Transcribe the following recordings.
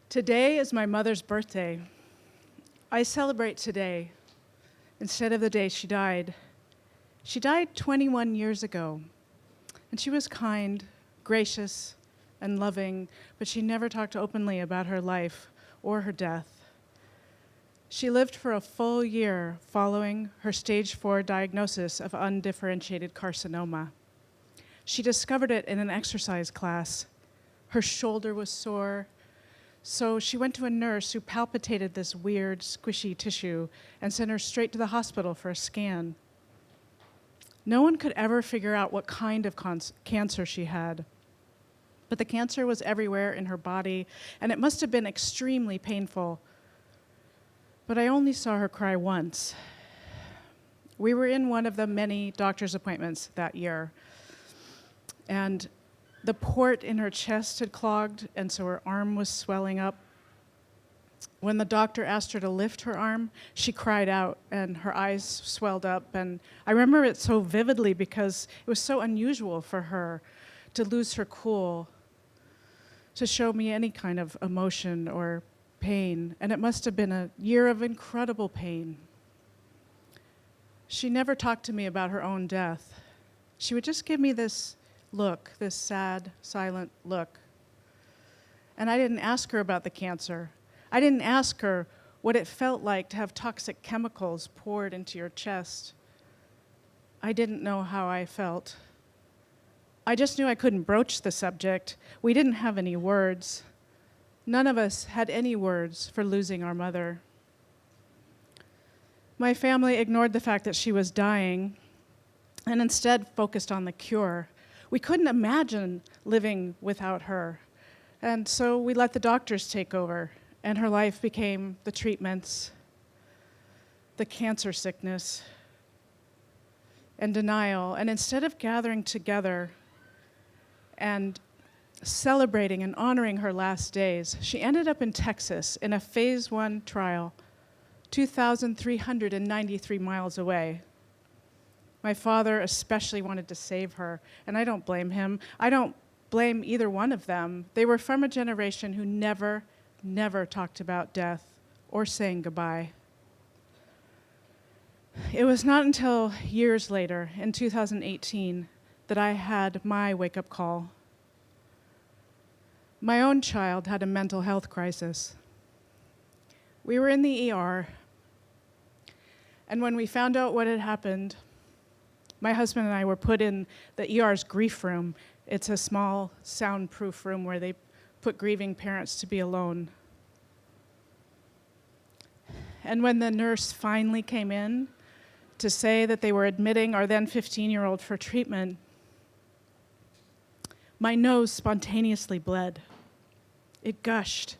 Today is my mother's birthday. I celebrate today instead of the day she died. She died 21 years ago, and she was kind, gracious, and loving, but she never talked openly about her life or her death. She lived for a full year following her stage 4 diagnosis of undifferentiated carcinoma. She discovered it in an exercise class. Her shoulder was sore, so she went to a nurse who palpitated this weird, squishy tissue and sent her straight to the hospital for a scan. No one could ever figure out what kind of cancer she had, but the cancer was everywhere in her body, and it must have been extremely painful. But I only saw her cry once. We were in one of the many doctor's appointments that year, and the port in her chest had clogged, and so her arm was swelling up. When the doctor asked her to lift her arm, she cried out, and her eyes swelled up. And I remember it so vividly because it was so unusual for her to lose her cool, to show me any kind of emotion or pain. And it must have been a year of incredible pain. She never talked to me about her own death. She would just give me this look, this sad, silent look. And I didn't ask her about the cancer. I didn't ask her what it felt like to have toxic chemicals poured into your chest. I didn't know how I felt. I just knew I couldn't broach the subject. We didn't have any words. None of us had any words for losing our mother. My family ignored the fact that she was dying and instead focused on the cure. We couldn't imagine living without her. And so we let the doctors take over, and her life became the treatments, the cancer sickness, and denial. And instead of gathering together and celebrating and honoring her last days, she ended up in Texas in a phase 1 trial, 2,393 miles away. My father especially wanted to save her, and I don't blame him. I don't blame either one of them. They were from a generation who never talked about death or saying goodbye. It was not until years later, in 2018, that I had my wake-up call. My own child had a mental health crisis. We were in the ER, and when we found out what had happened, my husband and I were put in the ER's grief room. It's a small, soundproof room where they put grieving parents to be alone. And when the nurse finally came in to say that they were admitting our then 15-year-old for treatment, my nose spontaneously bled. It gushed.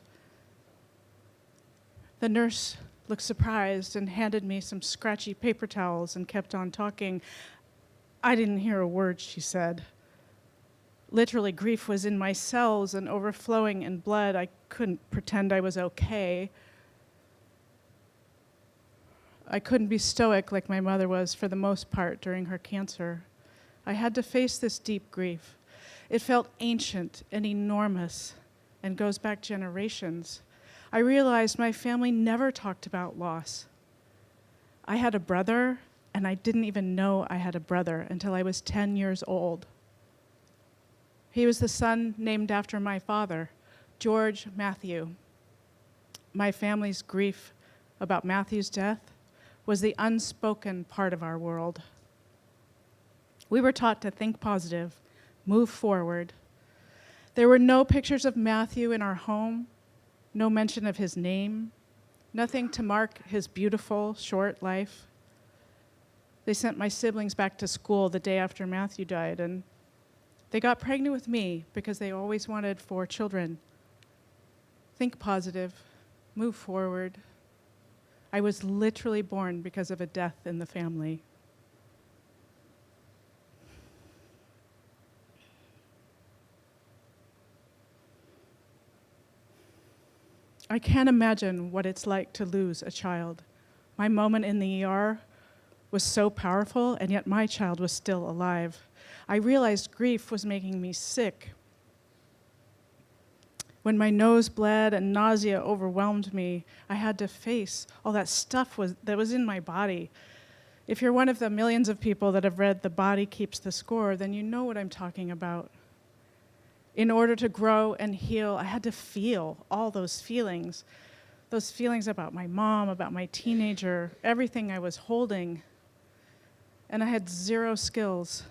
The nurse looked surprised and handed me some scratchy paper towels and kept on talking. I didn't hear a word she said. Literally, grief was in my cells and overflowing in blood. I couldn't pretend I was okay. I couldn't be stoic like my mother was for the most part during her cancer. I had to face this deep grief. It felt ancient and enormous and goes back generations. I realized my family never talked about loss. I had a brother, and I didn't even know I had a brother until I was 10 years old. He was the son named after my father, George Matthew. My family's grief about Matthew's death was the unspoken part of our world. We were taught to think positive, move forward. There were no pictures of Matthew in our home, no mention of his name, nothing to mark his beautiful, short life. They sent my siblings back to school the day after Matthew died, and they got pregnant with me because they always wanted 4 children. Think positive, move forward. I was literally born because of a death in the family. I can't imagine what it's like to lose a child. My moment in the ER was so powerful, and yet my child was still alive. I realized grief was making me sick. When my nose bled and nausea overwhelmed me, I had to face all that stuff that was in my body. If you're one of the millions of people that have read The Body Keeps the Score, then you know what I'm talking about. In order to grow and heal, I had to feel all those feelings about my mom, about my teenager, everything I was holding. And I had zero skills,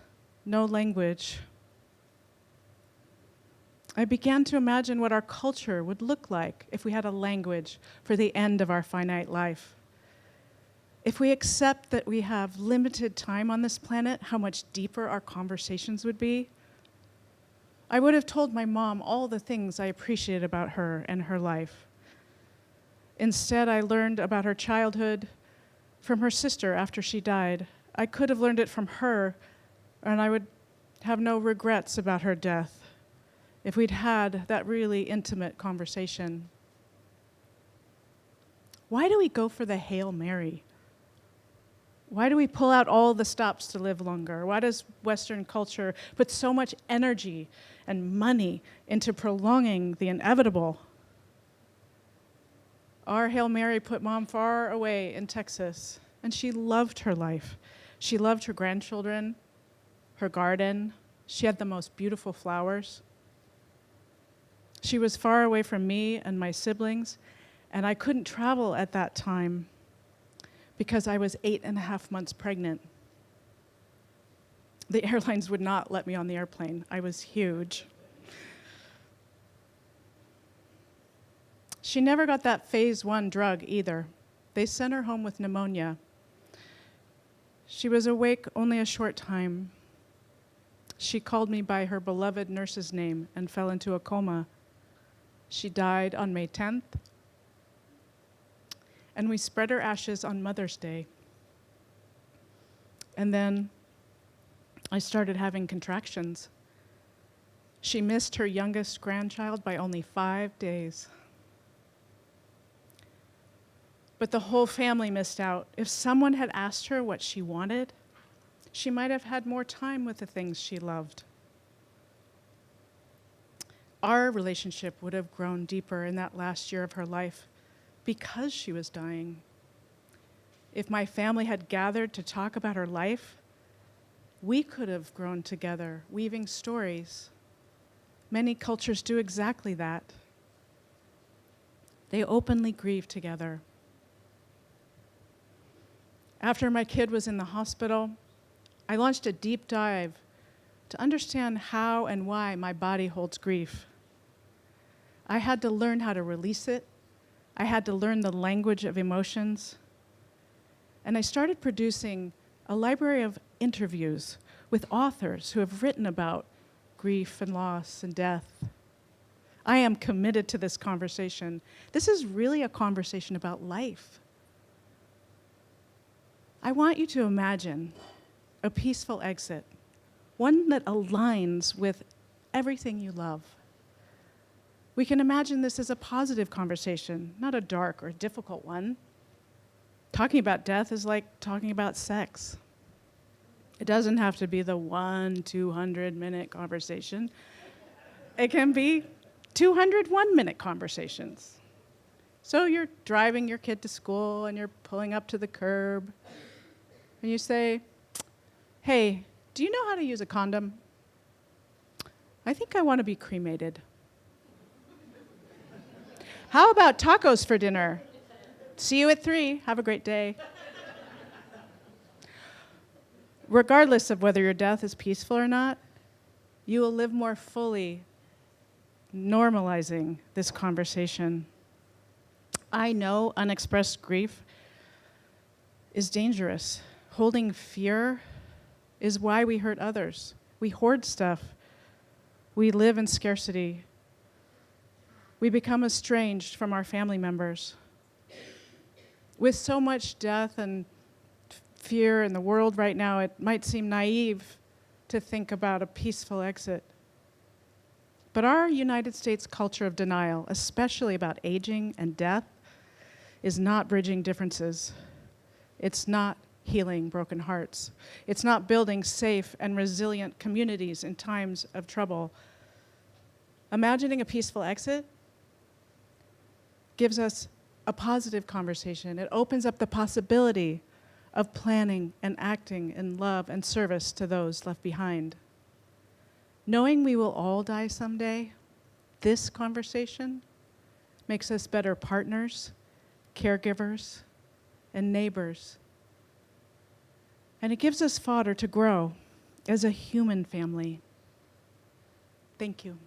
no language. I began to imagine what our culture would look like if we had a language for the end of our finite life. If we accept that we have limited time on this planet, how much deeper our conversations would be. I would have told my mom all the things I appreciated about her and her life. Instead, I learned about her childhood from her sister after she died. I could have learned it from her, and I would have no regrets about her death if we'd had that really intimate conversation. Why do we go for the Hail Mary? Why do we pull out all the stops to live longer? Why does Western culture put so much energy and money into prolonging the inevitable? Our Hail Mary put Mom far away in Texas, and she loved her life. She loved her grandchildren, her garden. She had the most beautiful flowers. She was far away from me and my siblings, and I couldn't travel at that time because I was 8.5 months pregnant. The airlines would not let me on the airplane. I was huge. She never got that phase 1 drug either. They sent her home with pneumonia. She was awake only a short time. She called me by her beloved nurse's name and fell into a coma. She died on May 10th, and we spread her ashes on Mother's Day. And then I started having contractions. She missed her youngest grandchild by only 5 days. But the whole family missed out. If someone had asked her what she wanted, she might have had more time with the things she loved. Our relationship would have grown deeper in that last year of her life because she was dying. If my family had gathered to talk about her life, we could have grown together, weaving stories. Many cultures do exactly that. They openly grieve together. After my kid was in the hospital, I launched a deep dive to understand how and why my body holds grief. I had to learn how to release it. I had to learn the language of emotions. And I started producing a library of interviews with authors who have written about grief and loss and death. I am committed to this conversation. This is really a conversation about life. I want you to imagine a peaceful exit, one that aligns with everything you love. We can imagine this as a positive conversation, not a dark or difficult one. Talking about death is like talking about sex. It doesn't have to be the 200-minute conversation. It can be 200 one-minute conversations. So you're driving your kid to school and you're pulling up to the curb and you say, "Hey, do you know how to use a condom? I think I want to be cremated. How about tacos for dinner? See you at 3. Have a great day." Regardless of whether your death is peaceful or not, you will live more fully, normalizing this conversation. I know unexpressed grief is dangerous. Holding fear is why we hurt others. We hoard stuff. We live in scarcity. We become estranged from our family members. With so much death and fear in the world right now, it might seem naive to think about a peaceful exit. But our United States culture of denial, especially about aging and death, is not bridging differences. It's not healing broken hearts. It's not building safe and resilient communities in times of trouble. Imagining a peaceful exit gives us a positive conversation. It opens up the possibility of planning and acting in love and service to those left behind. Knowing we will all die someday, this conversation makes us better partners, caregivers, and neighbors. And it gives us fodder to grow as a human family. Thank you.